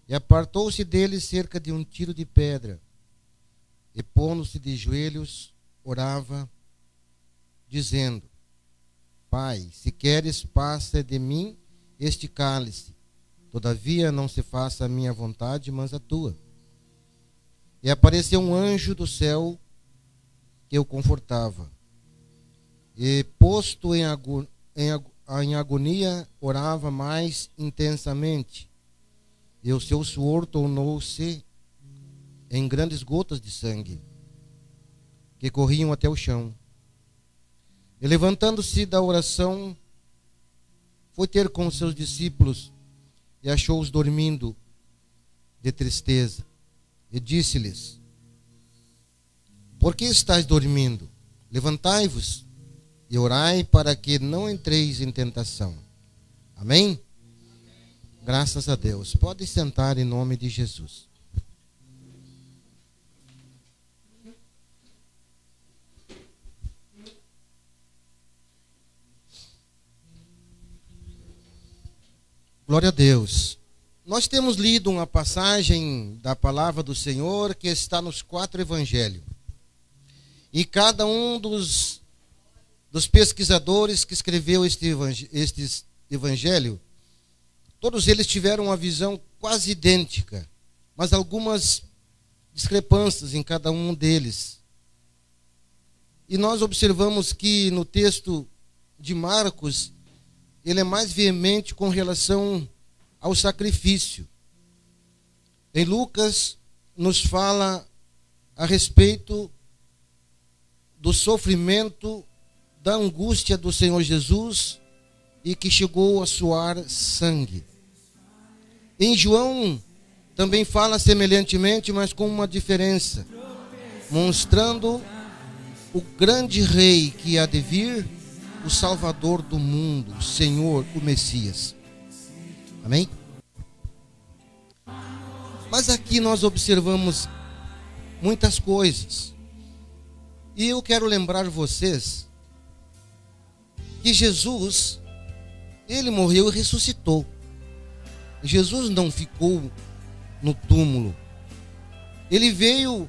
E apartou-se dele cerca de um tiro de pedra, e pondo-se de joelhos, orava, dizendo: Pai, se queres, passa de mim este cálice. Todavia não se faça a minha vontade, mas a tua. E apareceu um anjo do céu que o confortava. E posto em agonia, orava mais intensamente. E o seu suor tornou-se em grandes gotas de sangue, que corriam até o chão. E levantando-se da oração, foi ter com seus discípulos, e achou-os dormindo de tristeza. E disse-lhes: Por que estáis dormindo? Levantai-vos e orai para que não entreis em tentação. Amém? Graças a Deus. Pode sentar em nome de Jesus. Glória a Deus. Nós temos lido uma passagem da palavra do Senhor que está nos 4 evangelhos. E cada um dos pesquisadores que escreveu este evangelho, todos eles tiveram uma visão quase idêntica, mas algumas discrepâncias em cada um deles. E nós observamos que no texto de Marcos, ele é mais veemente com relação ao sacrifício. Em Lucas, nos fala a respeito do sofrimento, da angústia do Senhor Jesus e que chegou a suar sangue. Em João, também fala semelhantemente, mas com uma diferença, mostrando o grande rei que há de vir, o Salvador do mundo, o Senhor, o Messias. Amém? Mas aqui nós observamos muitas coisas. E eu quero lembrar vocês que Jesus, ele morreu e ressuscitou. Jesus não ficou no túmulo. Ele veio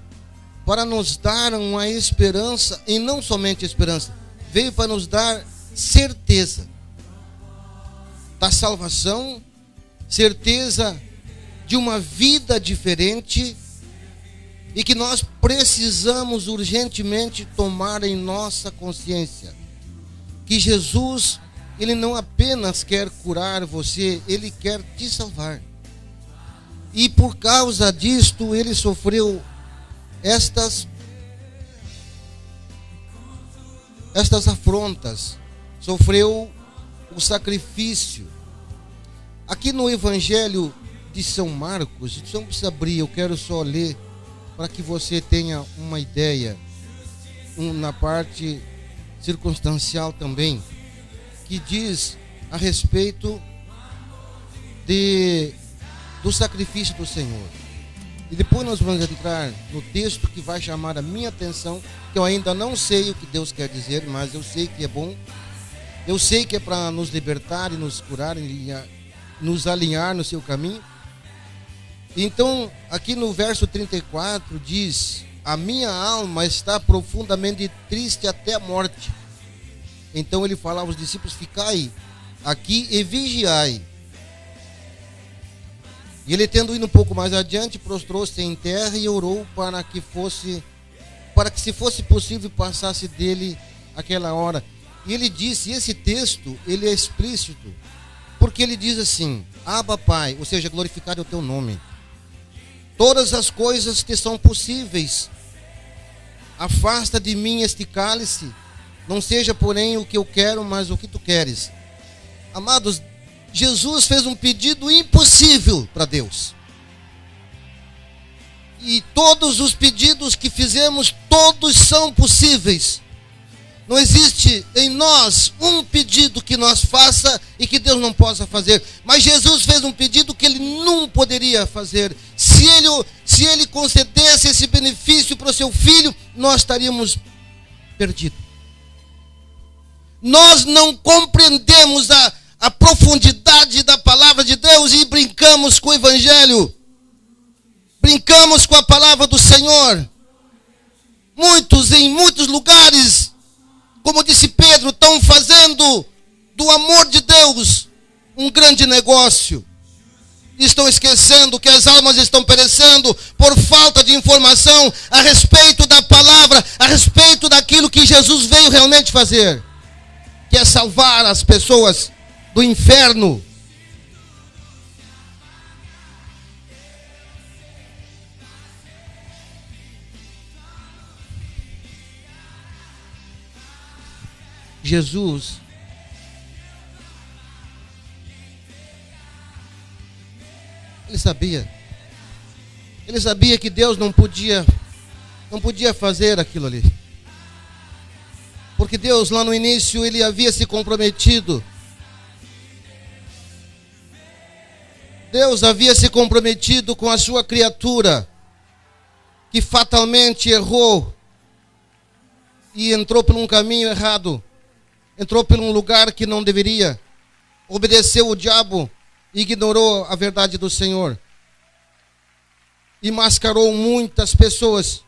para nos dar uma esperança, e não somente esperança, veio para nos dar certeza da salvação, certeza de uma vida diferente, e que nós precisamos urgentemente tomar em nossa consciência que Jesus, ele não apenas quer curar você, ele quer te salvar. E por causa disto, ele sofreu estas afrontas, sofreu o sacrifício. Aqui no Evangelho de São Marcos, não precisa abrir, eu quero só ler para que você tenha uma ideia, na parte circunstancial também, que diz a respeito do sacrifício do Senhor. E depois nós vamos entrar no texto que vai chamar a minha atenção, que eu ainda não sei o que Deus quer dizer, mas eu sei que é bom. Eu sei que é para nos libertar e nos curar e nos alinhar no seu caminho. Então, aqui no verso 34 diz: a minha alma está profundamente triste até a morte. Então ele fala aos discípulos: ficai aqui e vigiai. E ele, tendo ido um pouco mais adiante, prostrou-se em terra e orou para que se fosse possível, passasse dele aquela hora. E ele disse, esse texto, ele é explícito, porque ele diz assim: Abba, Pai, ou seja, glorificado é o teu nome. Todas as coisas te são possíveis. Afasta de mim este cálice, não seja, porém, o que eu quero, mas o que tu queres. Amados, Jesus fez um pedido impossível para Deus. E todos os pedidos que fizemos, todos são possíveis. Não existe em nós um pedido que nós faça e que Deus não possa fazer. Mas Jesus fez um pedido que ele não poderia fazer. Se ele concedesse esse benefício para o seu filho, nós estaríamos perdidos. Nós não compreendemos a profundidade da palavra de Deus e brincamos com o Evangelho. brincamos com a palavra do Senhor. Muitos, em muitos lugares, como disse Pedro, estão fazendo do amor de Deus um grande negócio. Estão esquecendo que as almas estão perecendo por falta de informação a respeito da palavra, a respeito daquilo que Jesus veio realmente fazer, que é salvar as pessoas do inferno. Jesus ele sabia que Deus não podia fazer aquilo ali, porque Deus lá no início ele havia se comprometido. Deus havia se comprometido com a sua criatura, que fatalmente errou e entrou por um caminho errado, entrou por um lugar que não deveria, obedeceu o diabo, ignorou a verdade do Senhor e mascarou muitas pessoas.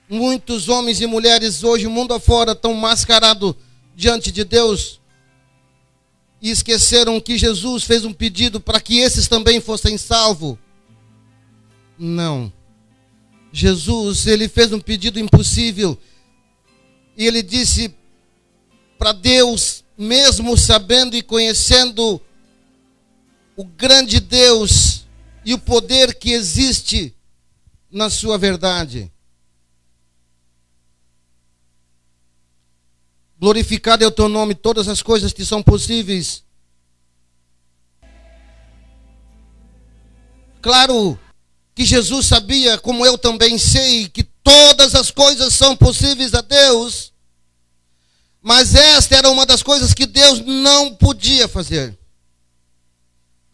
Muitos homens e mulheres hoje, o mundo afora, estão mascarados diante de Deus e esqueceram que Jesus fez um pedido para que esses também fossem salvos. Não. Jesus, ele fez um pedido impossível e ele disse para Deus, mesmo sabendo e conhecendo o grande Deus e o poder que existe na sua verdade: glorificado é o teu nome, todas as coisas que são possíveis. Claro que Jesus sabia, como eu também sei, que todas as coisas são possíveis a Deus, mas esta era uma das coisas que Deus não podia fazer.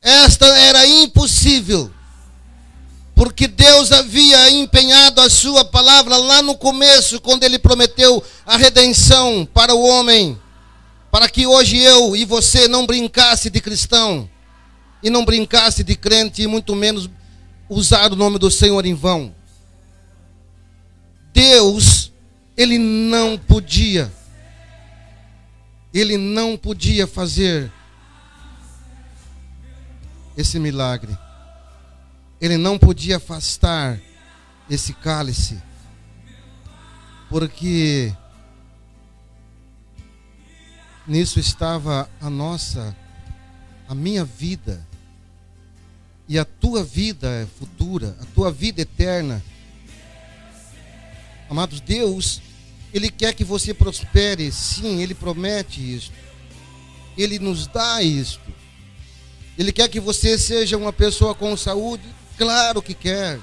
Esta era impossível, porque Deus havia empenhado a sua palavra lá no começo, quando ele prometeu a redenção para o homem, para que hoje eu e você não brincasse de cristão, e não brincasse de crente, e muito menos usar o nome do Senhor em vão. Deus, ele não podia fazer esse milagre. Ele não podia afastar esse cálice, porque nisso estava a minha vida e a tua vida futura, a tua vida eterna. Amados, Deus, ele quer que você prospere. Sim, ele promete isso, ele nos dá isto. Ele quer que você seja uma pessoa com saúde. Claro que quer.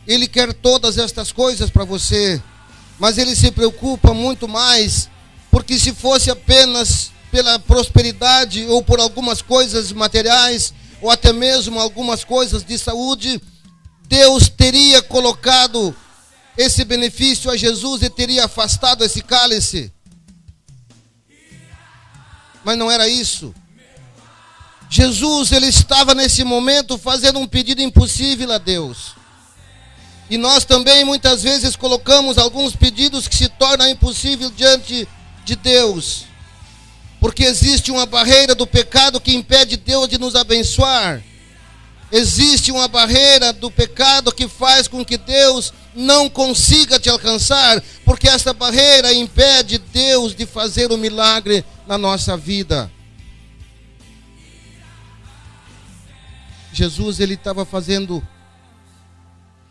Ele quer todas estas coisas para você, mas ele se preocupa muito mais, porque se fosse apenas pela prosperidade ou por algumas coisas materiais, ou até mesmo algumas coisas de saúde, Deus teria colocado esse benefício a Jesus e teria afastado esse cálice. Mas não era isso. Jesus, ele estava nesse momento fazendo um pedido impossível a Deus. E nós também muitas vezes colocamos alguns pedidos que se tornam impossíveis diante de Deus, porque existe uma barreira do pecado que impede Deus de nos abençoar. Existe uma barreira do pecado que faz com que Deus não consiga te alcançar, porque essa barreira impede Deus de fazer o milagre na nossa vida. Jesus, ele estava fazendo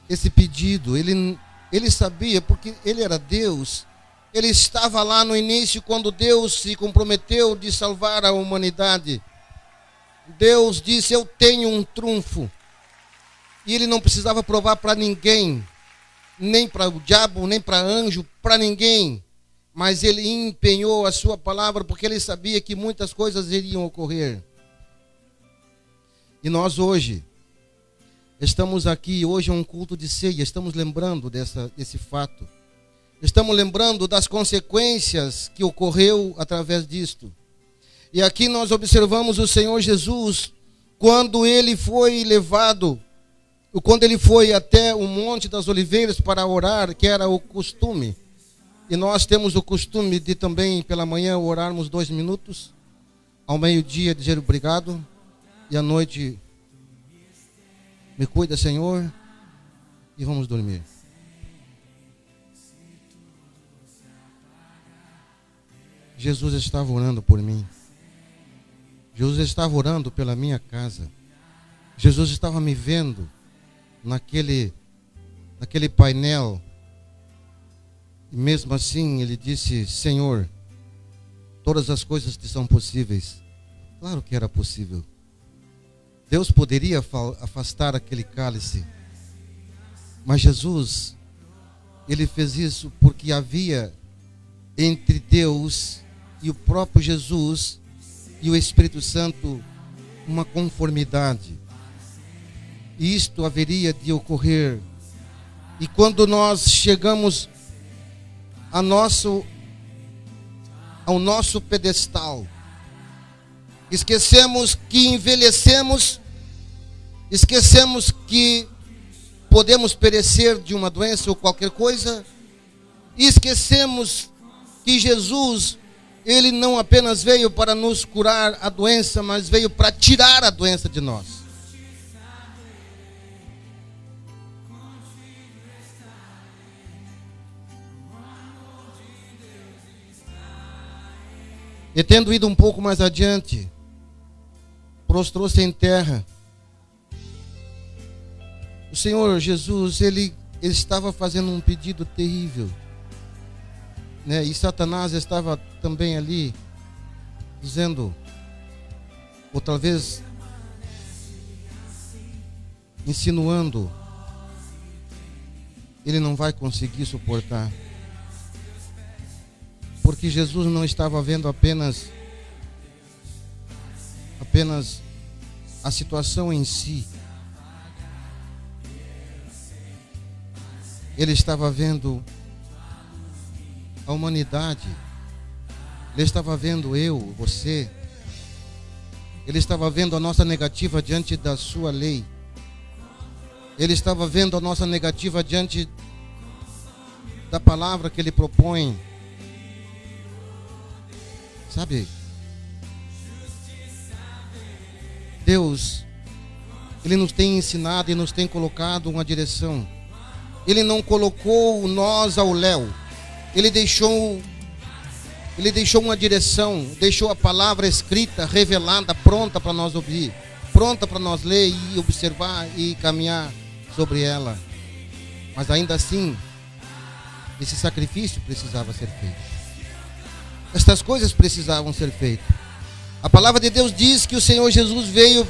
esse pedido, ele sabia, porque ele era Deus. Ele estava lá no início, quando Deus se comprometeu de salvar a humanidade. Deus disse: eu tenho um trunfo. E ele não precisava provar para ninguém, nem para o diabo, nem para anjo, para ninguém. Mas ele empenhou a sua palavra, porque ele sabia que muitas coisas iriam ocorrer. E nós hoje estamos aqui, hoje é um culto de ceia, estamos lembrando desse fato. Estamos lembrando das consequências que ocorreu através disto. E aqui nós observamos o Senhor Jesus, quando ele foi levado quando ele foi até o Monte das Oliveiras para orar, que era o costume. E nós temos o costume de também pela manhã orarmos 2 minutos, ao meio-dia dizer obrigado, e à noite, me cuida, Senhor, e vamos dormir. Jesus estava orando por mim. Jesus estava orando pela minha casa. Jesus estava me vendo naquele painel. E mesmo assim ele disse: Senhor, todas as coisas te são possíveis. Claro que era possível. Deus poderia afastar aquele cálice. Mas Jesus, ele fez isso porque havia entre Deus e o próprio Jesus e o Espírito Santo uma conformidade. E isto haveria de ocorrer. E quando nós chegamos ao nosso pedestal, esquecemos que envelhecemos, esquecemos que podemos perecer de uma doença ou qualquer coisa, e esquecemos que Jesus, ele não apenas veio para nos curar a doença, mas veio para tirar a doença de nós. E tendo ido um pouco mais adiante, prostrou-se em terra. O Senhor Jesus, ele estava fazendo um pedido terrível, né? E Satanás estava também ali, dizendo, ou talvez insinuando, ele não vai conseguir suportar. Porque Jesus não estava vendo apenas a situação em si. Ele estava vendo a humanidade. Ele estava vendo eu, você. Ele estava vendo a nossa negativa diante da sua lei. Ele estava vendo a nossa negativa diante da palavra que ele propõe. Sabe, Deus, ele nos tem ensinado e nos tem colocado uma direção. Ele não colocou nós ao léu. Ele deixou uma direção, deixou a palavra escrita, revelada, pronta para nós ouvir, pronta para nós ler e observar e caminhar sobre ela. Mas ainda assim, esse sacrifício precisava ser feito. Estas coisas precisavam ser feitas. A palavra de Deus diz que o Senhor Jesus veio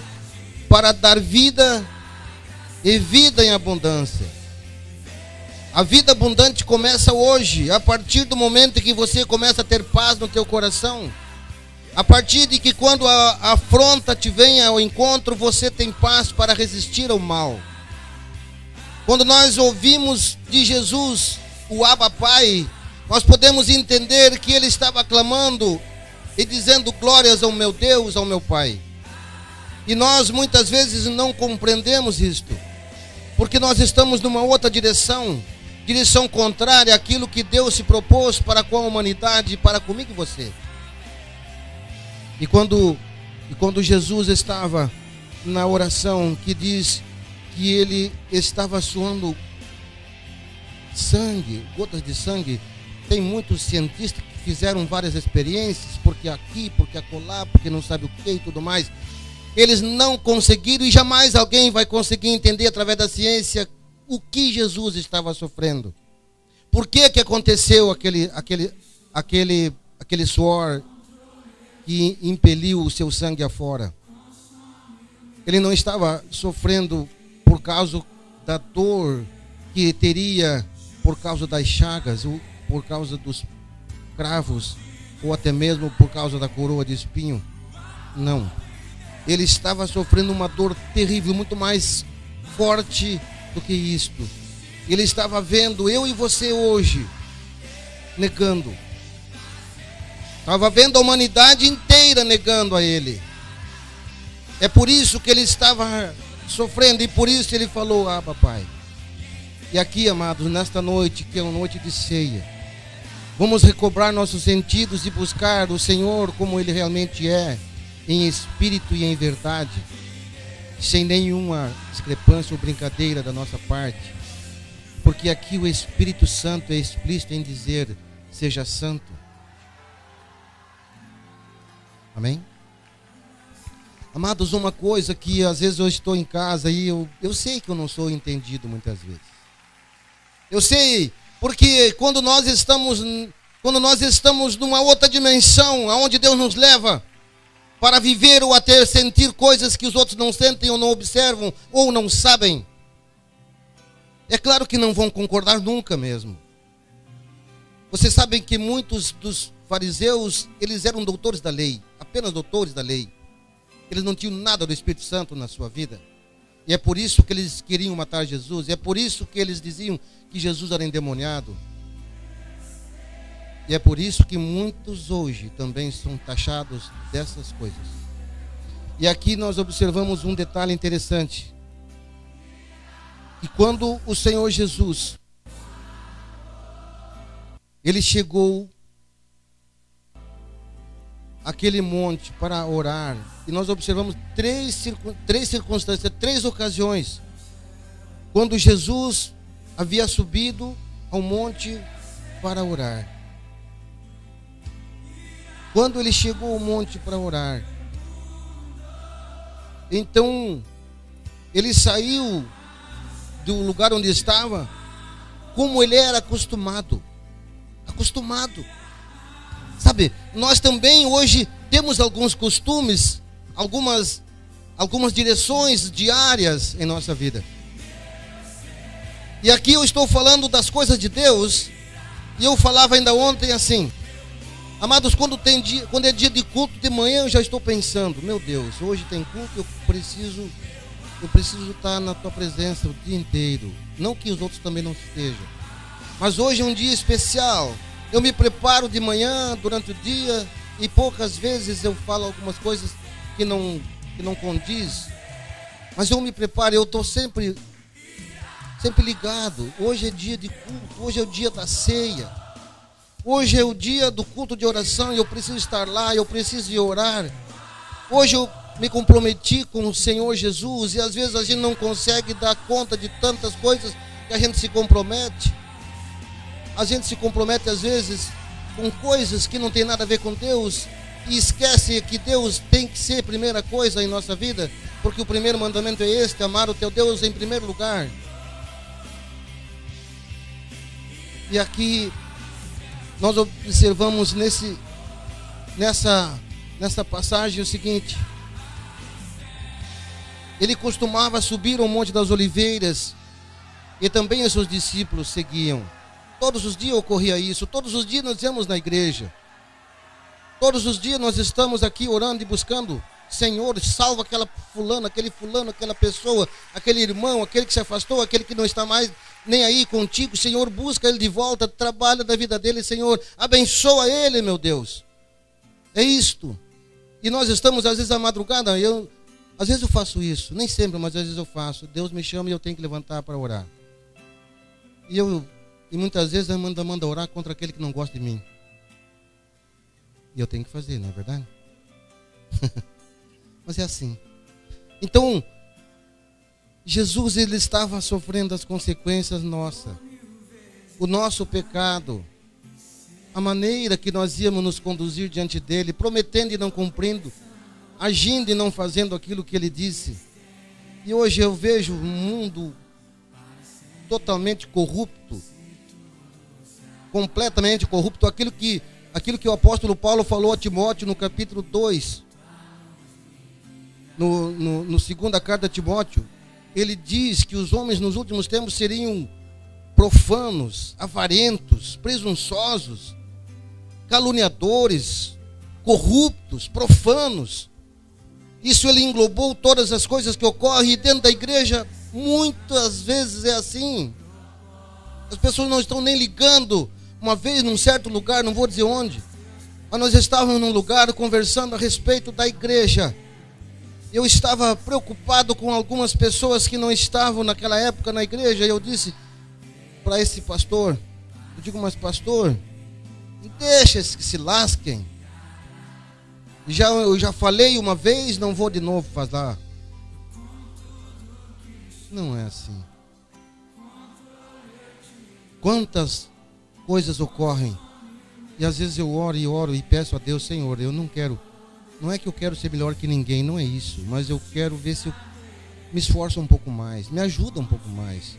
para dar vida e vida em abundância. A vida abundante começa hoje, a partir do momento em que você começa a ter paz no teu coração. A partir de que quando a afronta te vem ao encontro, você tem paz para resistir ao mal. Quando nós ouvimos de Jesus, o Abba Pai, nós podemos entender que ele estava clamando e dizendo glórias ao meu Deus, ao meu Pai. E nós muitas vezes não compreendemos isto, porque nós estamos numa outra direção contrária àquilo que Deus se propôs para com a humanidade, para comigo e você. E quando Jesus estava na oração, que diz que ele estava suando sangue, gotas de sangue. Tem muitos cientistas que fizeram várias experiências, porque aqui, porque acolá, porque não sabe o que e tudo mais. Eles não conseguiram, e jamais alguém vai conseguir entender através da ciência o que Jesus estava sofrendo. Por que aconteceu aquele suor que impeliu o seu sangue afora? Ele não estava sofrendo por causa da dor que teria por causa das chagas, ou por causa dos cravos, ou até mesmo por causa da coroa de espinho. Não. Ele estava sofrendo uma dor terrível, muito mais forte do que isto. Ele estava vendo eu e você hoje negando. Estava vendo a humanidade inteira negando a ele. É por isso que ele estava sofrendo, e por isso ele falou: Abba, Pai. E aqui, amados, nesta noite, que é uma noite de ceia, vamos recobrar nossos sentidos e buscar o Senhor como Ele realmente é, em espírito e em verdade, sem nenhuma discrepância ou brincadeira da nossa parte, porque aqui o Espírito Santo é explícito em dizer: seja santo. Amém? Amados, uma coisa que às vezes eu estou em casa e eu sei que eu não sou entendido muitas vezes. Eu sei, porque quando nós estamos numa outra dimensão, aonde Deus nos leva para viver ou até sentir coisas que os outros não sentem ou não observam ou não sabem, é claro que não vão concordar nunca mesmo. Vocês sabem que muitos dos fariseus, eles eram doutores da lei, apenas doutores da lei. Eles não tinham nada do Espírito Santo na sua vida. E é por isso que eles queriam matar Jesus. E é por isso que eles diziam que Jesus era endemoniado. E é por isso que muitos hoje também são taxados dessas coisas. E aqui nós observamos um detalhe interessante. Que quando o Senhor Jesus, Ele chegou àquele monte para orar, e nós observamos três circunstâncias, 3 ocasiões, quando Jesus havia subido ao monte para orar. Quando ele chegou ao monte para orar, então ele saiu do lugar onde estava, como ele era acostumado. Sabe, nós também hoje temos alguns costumes, algumas direções diárias em nossa vida. E aqui eu estou falando das coisas de Deus, e eu falava ainda ontem assim: amados, quando é dia de culto de manhã, eu já estou pensando: meu Deus, hoje tem culto, eu preciso estar na tua presença o dia inteiro. Não que os outros também não estejam, mas hoje é um dia especial. Eu me preparo de manhã, durante o dia, e poucas vezes eu falo algumas coisas que não condiz. Mas eu me preparo, eu estou sempre ligado. Hoje é dia de culto, hoje é o dia da ceia. Hoje é o dia do culto de oração e eu preciso estar lá, eu preciso ir orar. Hoje eu me comprometi com o Senhor Jesus, e às vezes a gente não consegue dar conta de tantas coisas que a gente se compromete. A gente se compromete às vezes com coisas que não tem nada a ver com Deus, e esquece que Deus tem que ser a primeira coisa em nossa vida, porque o primeiro mandamento é este: amar o teu Deus em primeiro lugar. E aqui nós observamos nessa passagem o seguinte: ele costumava subir ao Monte das Oliveiras, e também os seus discípulos seguiam. Todos os dias ocorria isso, todos os dias nós íamos na igreja, todos os dias nós estamos aqui orando e buscando: Senhor, salva aquela fulana, aquele fulano, aquela pessoa, aquele irmão, aquele que se afastou, aquele que não está mais nem aí contigo. Senhor, busca ele de volta, trabalha da vida dele, Senhor, abençoa ele, meu Deus. É isto. E nós estamos às vezes à madrugada, às vezes eu faço isso, nem sempre, mas às vezes eu faço. Deus me chama e eu tenho que levantar para orar. E muitas vezes manda orar contra aquele que não gosta de mim. E eu tenho que fazer, não é verdade? Mas é assim. Então, Jesus, ele estava sofrendo as consequências nossas. O nosso pecado. A maneira que nós íamos nos conduzir diante dele, prometendo e não cumprindo, agindo e não fazendo aquilo que ele disse. E hoje eu vejo um mundo totalmente corrupto, completamente corrupto. Aquilo que o apóstolo Paulo falou a Timóteo no capítulo 2, no segunda carta a Timóteo, ele diz que os homens nos últimos tempos seriam profanos, avarentos, presunçosos, caluniadores, corruptos, profanos. Isso ele englobou todas as coisas que ocorrem, e dentro da igreja muitas vezes é assim. As pessoas não estão nem ligando. Uma vez num certo lugar, não vou dizer onde, mas nós estávamos num lugar conversando a respeito da igreja. eu estava preocupado com algumas pessoas que não estavam naquela época na igreja. E eu disse para esse pastor, eu digo, mas pastor, deixa eles que se lasquem. Eu já falei uma vez, não vou de novo falar. Não é assim. Quantas coisas ocorrem. E às vezes eu oro e peço a Deus, Senhor, eu não quero. Não é que eu quero ser melhor que ninguém, não é isso. Mas eu quero ver se eu me esforço um pouco mais. Me ajuda um pouco mais.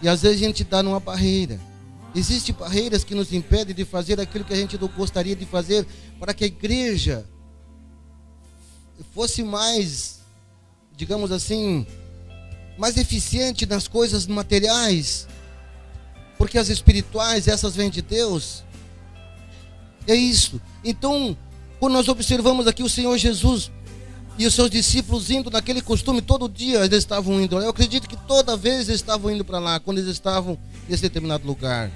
E às vezes a gente dá numa barreira. Existem barreiras que nos impedem de fazer aquilo que a gente não gostaria de fazer para que a igreja fosse mais, digamos assim, mais eficiente nas coisas materiais, porque as espirituais, essas vêm de Deus. É isso. Então, quando nós observamos aqui o Senhor Jesus e os seus discípulos indo naquele costume, todo dia eles estavam indo. Eu acredito que toda vez eles estavam indo para lá, quando eles estavam nesse determinado lugar.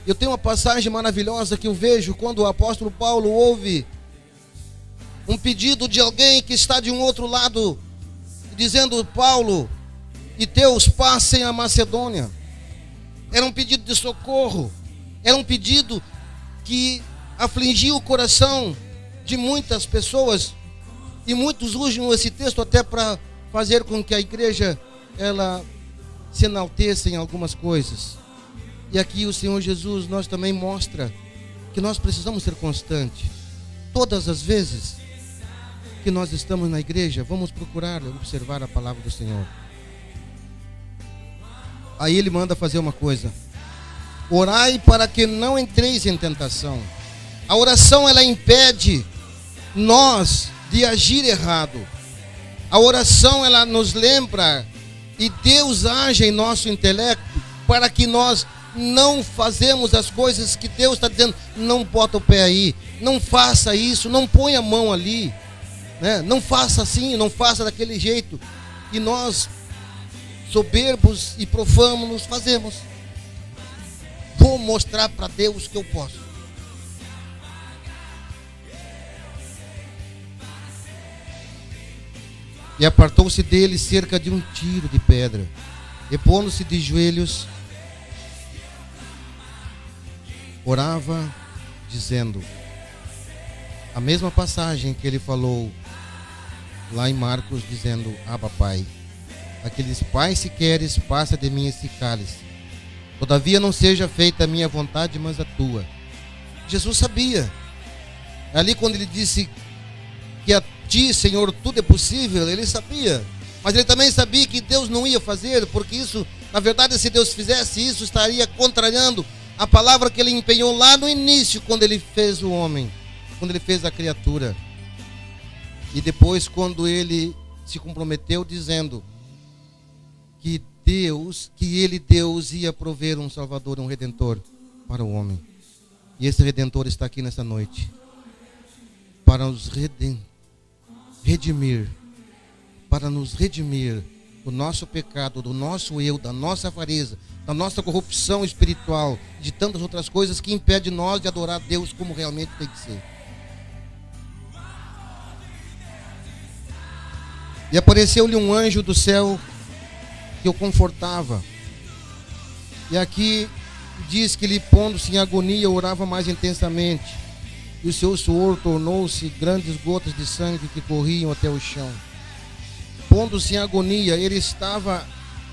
Eu tenho uma passagem maravilhosa que eu vejo quando o apóstolo Paulo ouve um pedido de alguém que está de um outro lado, dizendo: Paulo e teus passem a Macedônia. Era um pedido de socorro, era um pedido que afligia o coração de muitas pessoas, e muitos usam esse texto até para fazer com que a igreja ela se enalteça em algumas coisas. E aqui o Senhor Jesus nós também mostra que nós precisamos ser constantes. Todas as vezes que nós estamos na igreja, vamos procurar observar a palavra do Senhor. Aí ele manda fazer uma coisa: orai para que não entreis em tentação. A oração ela impede nós de agir errado. A oração ela nos lembra, e Deus age em nosso intelecto para que nós não fazemos as coisas que Deus está dizendo. Não bota o pé aí, não faça isso, não põe a mão ali, né? Não faça assim, não faça daquele jeito. E nós, soberbos e profanos, fazemos. Vou mostrar para Deus que eu posso. E apartou-se dele cerca de um tiro de pedra, e pondo-se de joelhos, orava, dizendo a mesma passagem que ele falou lá em Marcos, dizendo: Abba, Pai, aqueles: Pai, se queres, passa de mim esse cálice, todavia não seja feita a minha vontade, mas a tua. Jesus sabia. Ali quando ele disse que a ti, Senhor, tudo é possível, ele sabia. Mas ele também sabia que Deus não ia fazer, porque isso, na verdade, se Deus fizesse isso, estaria contrariando a palavra que ele empenhou lá no início, quando ele fez o homem, quando ele fez a criatura. E depois, quando ele se comprometeu, dizendo que Deus, Deus ia prover um Salvador, um Redentor para o homem. E esse Redentor está aqui nessa noite para nos redimir, para nos redimir do nosso pecado, do nosso eu, da nossa avareza, da nossa corrupção espiritual, de tantas outras coisas que impedem nós de adorar a Deus como realmente tem que ser. E apareceu-lhe um anjo do céu que o confortava. E aqui diz que ele, pondo-se em agonia, orava mais intensamente, e o seu suor tornou-se grandes gotas de sangue que corriam até o chão. Pondo-se em agonia, ele estava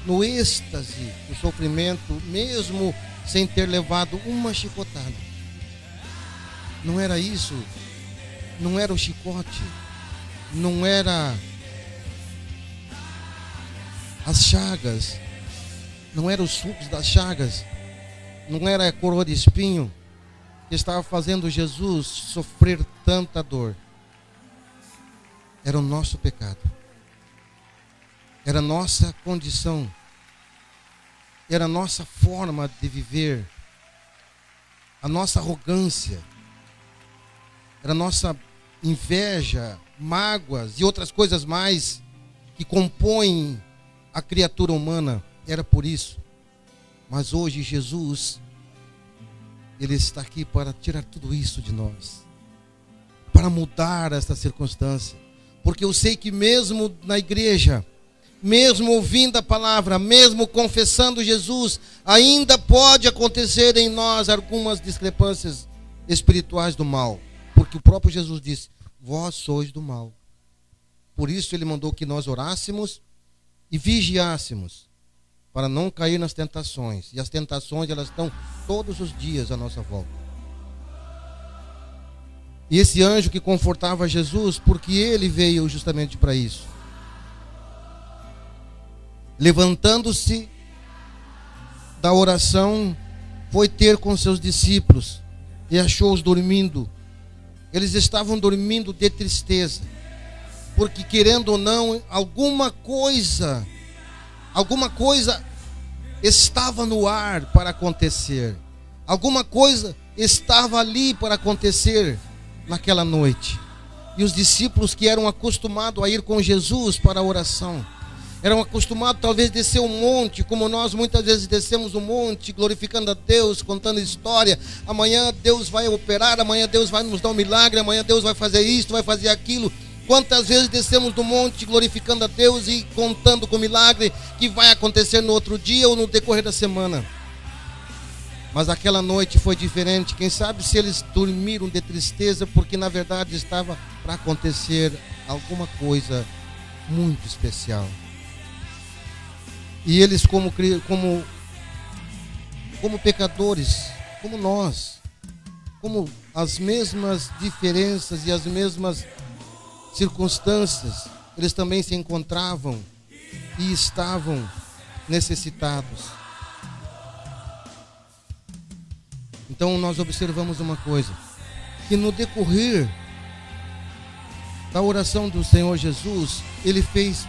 no êxtase do sofrimento, mesmo sem ter levado uma chicotada. Não era isso, não era o chicote, não era as chagas, não eram os sucos das chagas, não era a coroa de espinho que estava fazendo Jesus sofrer tanta dor. Era o nosso pecado, era a nossa condição, era a nossa forma de viver, a nossa arrogância, era a nossa inveja, mágoas e outras coisas mais que compõem a criatura humana. Era por isso. Mas hoje Jesus, Ele está aqui para tirar tudo isso de nós, para mudar esta circunstância, Porque eu sei que mesmo na igreja, mesmo ouvindo a palavra, mesmo confessando Jesus, ainda pode acontecer em nós algumas discrepâncias espirituais do mal. Porque o próprio Jesus disse: vós sois do mal. Por isso ele mandou que nós orássemos e vigiássemos, para não cair nas tentações. E as tentações, elas estão todos os dias à nossa volta. E esse anjo que confortava Jesus, porque ele veio justamente para isso. Levantando-se da oração, foi ter com seus discípulos e achou-os dormindo. Eles estavam dormindo de tristeza, porque querendo ou não, alguma coisa estava no ar para acontecer. Alguma coisa estava ali para acontecer naquela noite. E os discípulos que eram acostumados a ir com Jesus para a oração, eram acostumados talvez a descer um monte, como nós muitas vezes descemos um monte, glorificando a Deus, contando história. Amanhã Deus vai operar, amanhã Deus vai nos dar um milagre, amanhã Deus vai fazer isto, vai fazer aquilo. Quantas vezes descemos do monte glorificando a Deus e contando com o milagre que vai acontecer no outro dia ou no decorrer da semana. Mas aquela noite foi diferente. Quem sabe se eles dormiram de tristeza, porque na verdade estava para acontecer alguma coisa muito especial. E eles como pecadores, como nós, como as mesmas diferenças e as mesmas circunstâncias, eles também se encontravam e estavam necessitados. Então nós observamos uma coisa, que no decorrer da oração do Senhor Jesus, ele fez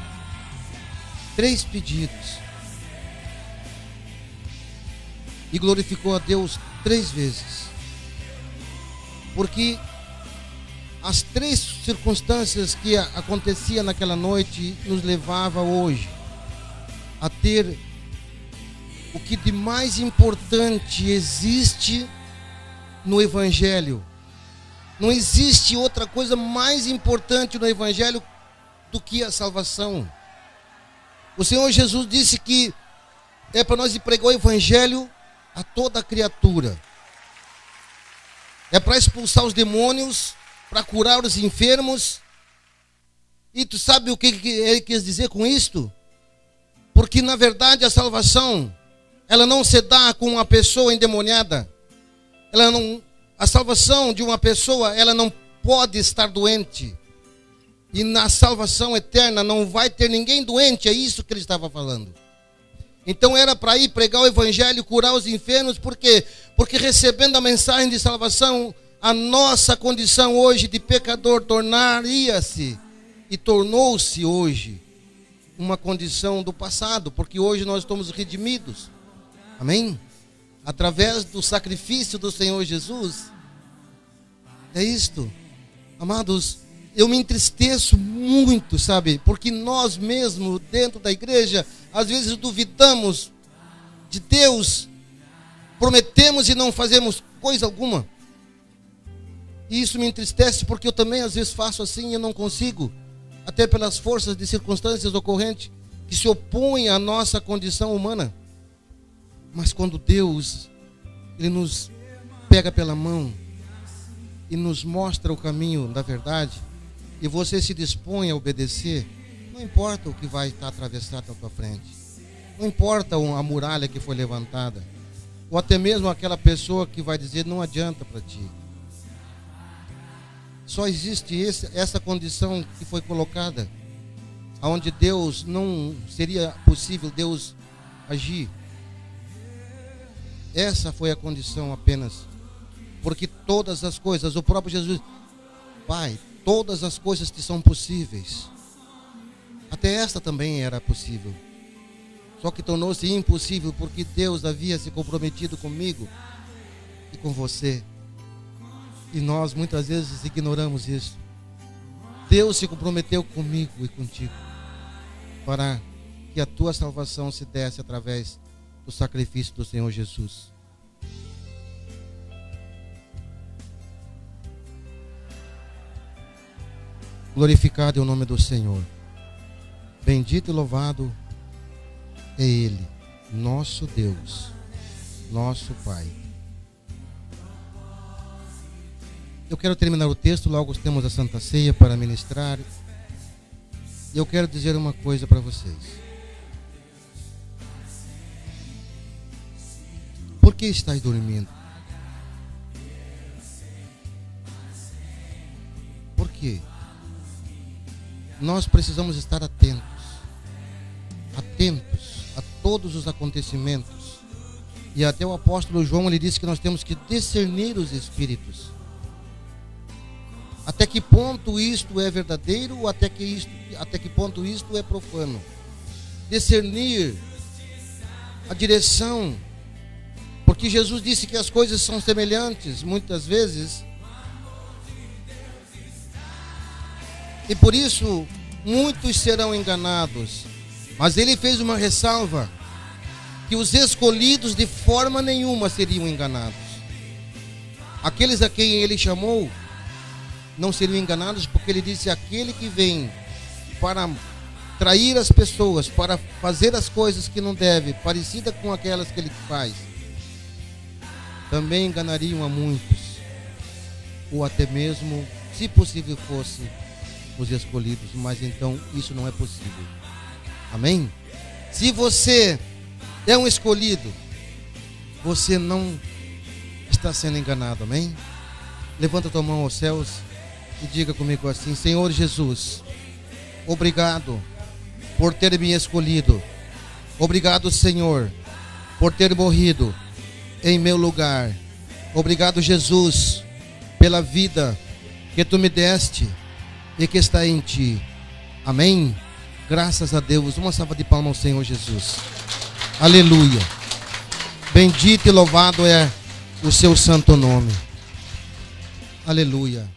3 pedidos e glorificou a Deus 3 vezes, porque as 3 circunstâncias que aconteciam naquela noite nos levava hoje a ter o que de mais importante existe no Evangelho. Não existe outra coisa mais importante no Evangelho do que a salvação. O Senhor Jesus disse que é para nós pregar o Evangelho a toda criatura. É para expulsar os demônios, para curar os enfermos. E tu sabe o que ele quis dizer com isto? Porque na verdade a salvação, ela não se dá com uma pessoa endemoniada. A salvação de uma pessoa, ela não pode estar doente. E na salvação eterna não vai ter ninguém doente, é isso que ele estava falando. Então era para ir pregar o Evangelho, curar os enfermos, por quê? Porque recebendo a mensagem de salvação, a nossa condição hoje de pecador tornaria-se e tornou-se hoje uma condição do passado, porque hoje nós estamos redimidos. Amém? Através do sacrifício do Senhor Jesus. É isto. Amados, eu me entristeço muito, sabe? Porque nós mesmos, dentro da igreja, às vezes duvidamos de Deus, prometemos e não fazemos coisa alguma. E isso me entristece, porque eu também às vezes faço assim e eu não consigo, até pelas forças de circunstâncias ocorrentes que se opõem à nossa condição humana. Mas quando Deus, ele nos pega pela mão e nos mostra o caminho da verdade, e você se dispõe a obedecer, não importa o que vai estar atravessado na tua frente, não importa a muralha que foi levantada, ou até mesmo aquela pessoa que vai dizer não adianta para ti. Só existe essa condição que foi colocada, onde Deus não seria possível Deus agir. Essa foi a condição apenas, porque todas as coisas, o próprio Jesus, Pai, todas as coisas te são possíveis. Até esta também era possível. Só que tornou-se impossível porque Deus havia se comprometido comigo e com você. E nós muitas vezes ignoramos isso. Deus se comprometeu comigo e contigo para que a tua salvação se desse através do sacrifício do Senhor Jesus. Glorificado é o nome do Senhor. Bendito e louvado é Ele, nosso Deus, nosso Pai. Eu quero terminar o texto, logo temos a Santa Ceia para ministrar. E eu quero dizer uma coisa para vocês. Por que estáis dormindo? Por quê? Nós precisamos estar atentos a todos os acontecimentos. E até o apóstolo João, ele disse que nós temos que discernir os espíritos. Até que ponto isto é verdadeiro ou até que ponto isto é profano. Discernir a direção. Porque Jesus disse que as coisas são semelhantes, muitas vezes. E por isso, muitos serão enganados. Mas ele fez uma ressalva, que os escolhidos de forma nenhuma seriam enganados. Aqueles a quem ele chamou, não seriam enganados, porque ele disse: aquele que vem para trair as pessoas, para fazer as coisas que não deve, parecida com aquelas que ele faz, também enganariam a muitos, ou até mesmo, se possível fosse, os escolhidos. Mas então isso não é possível. Amém? Se você é um escolhido, você não está sendo enganado. Amém? Levanta tua mão aos céus e diga comigo assim: Senhor Jesus, obrigado por ter me escolhido. Obrigado, Senhor, por ter morrido em meu lugar. Obrigado, Jesus, pela vida que tu me deste e que está em ti. Amém? Graças a Deus. Uma salva de palmas ao Senhor Jesus. Aleluia. Bendito e louvado é o seu santo nome. Aleluia.